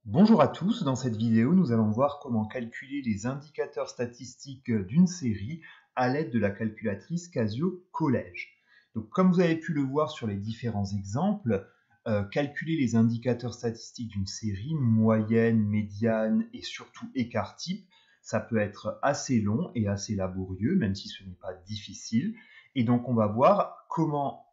Bonjour à tous, dans cette vidéo nous allons voir comment calculer les indicateurs statistiques d'une série à l'aide de la calculatrice Casio Collège. Donc, comme vous avez pu le voir sur les différents exemples, calculer les indicateurs statistiques d'une série, moyenne, médiane et surtout écart type, ça peut être assez long et assez laborieux, même si ce n'est pas difficile. Et donc on va voir comment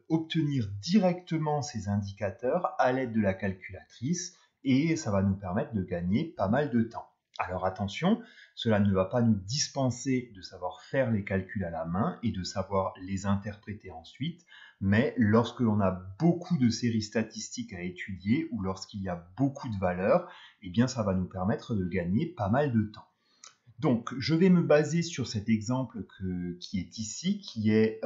obtenir directement ces indicateurs à l'aide de la calculatrice, et ça va nous permettre de gagner pas mal de temps. Alors attention, cela ne va pas nous dispenser de savoir faire les calculs à la main et de savoir les interpréter ensuite, mais lorsque l'on a beaucoup de séries statistiques à étudier ou lorsqu'il y a beaucoup de valeurs, eh bien ça va nous permettre de gagner pas mal de temps. Donc, je vais me baser sur cet exemple qui est ici, qui est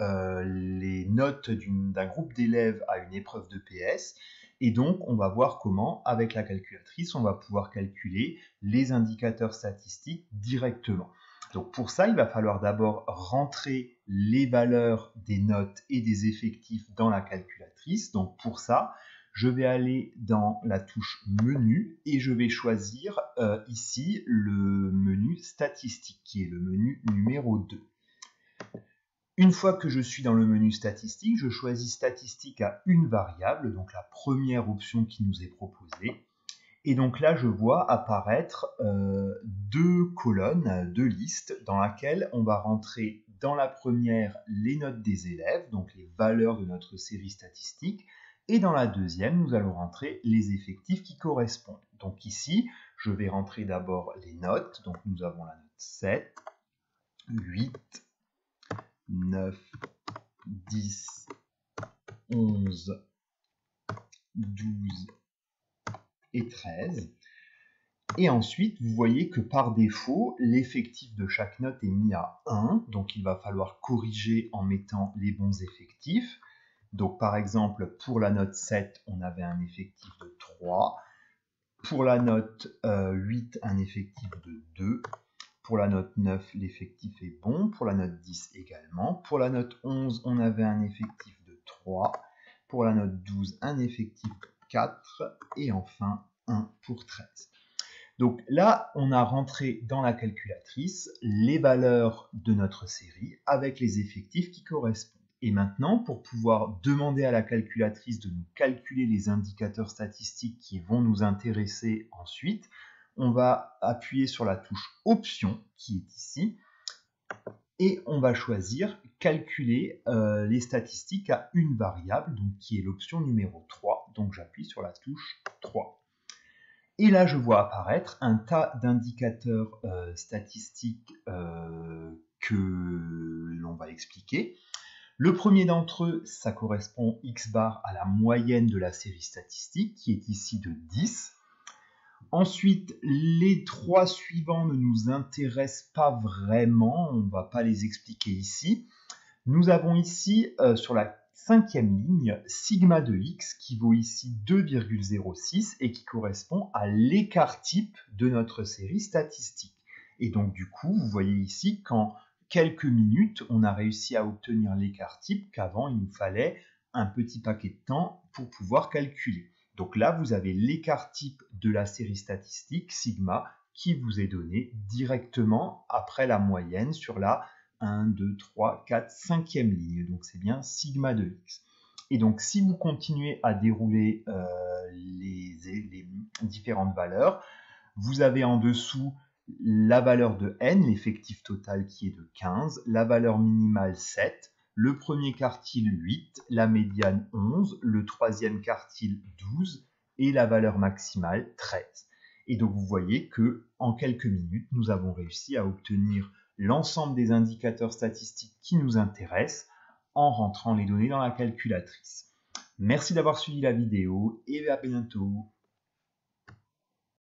les notes d'un groupe d'élèves à une épreuve de PS. Et donc, on va voir comment, avec la calculatrice, on va pouvoir calculer les indicateurs statistiques directement. Donc, pour ça, il va falloir d'abord rentrer les valeurs des notes et des effectifs dans la calculatrice. Donc, pour ça, je vais aller dans la touche menu et je vais choisir ici le menu statistique qui est le menu numéro 2. Une fois que je suis dans le menu statistique, je choisis statistique à une variable, donc la première option qui nous est proposée. Et donc là, je vois apparaître deux colonnes, deux listes, dans laquelle on va rentrer dans la première les notes des élèves, donc les valeurs de notre série statistique, et dans la deuxième, nous allons rentrer les effectifs qui correspondent. Donc ici, je vais rentrer d'abord les notes, donc nous avons la note 7, 8, 9, 10, 11, 12 et 13. Et ensuite, vous voyez que par défaut, l'effectif de chaque note est mis à 1, donc il va falloir corriger en mettant les bons effectifs. Donc par exemple, pour la note 7, on avait un effectif de 3. Pour la note 8, un effectif de 2. Pour la note 9, l'effectif est bon. Pour la note 10 également. Pour la note 11, on avait un effectif de 3. Pour la note 12, un effectif de 4. Et enfin, 1 pour 13. Donc là, on a rentré dans la calculatrice les valeurs de notre série avec les effectifs qui correspondent. Et maintenant, pour pouvoir demander à la calculatrice de nous calculer les indicateurs statistiques qui vont nous intéresser ensuite, on va appuyer sur la touche Option qui est ici et on va choisir calculer les statistiques à une variable, donc qui est l'option numéro 3. Donc j'appuie sur la touche 3. Et là, je vois apparaître un tas d'indicateurs statistiques que l'on va expliquer. Le premier d'entre eux, ça correspond x bar à la moyenne de la série statistique, qui est ici de 10. Ensuite, les trois suivants ne nous intéressent pas vraiment, on ne va pas les expliquer ici. Nous avons ici, sur la cinquième ligne, sigma de x qui vaut ici 2,06 et qui correspond à l'écart type de notre série statistique. Et donc du coup, vous voyez ici qu'en quelques minutes, on a réussi à obtenir l'écart type qu'avant il nous fallait un petit paquet de temps pour pouvoir calculer. Donc là, vous avez l'écart type de la série statistique, sigma, qui vous est donné directement après la moyenne sur la 1, 2, 3, 4, 5e ligne. Donc c'est bien sigma de x. Et donc si vous continuez à dérouler les différentes valeurs, vous avez en dessous la valeur de n, l'effectif total qui est de 15, la valeur minimale 7, le premier quartile 8, la médiane 11, le troisième quartile 12 et la valeur maximale 13. Et donc vous voyez que en quelques minutes, nous avons réussi à obtenir l'ensemble des indicateurs statistiques qui nous intéressent en rentrant les données dans la calculatrice. Merci d'avoir suivi la vidéo et à bientôt.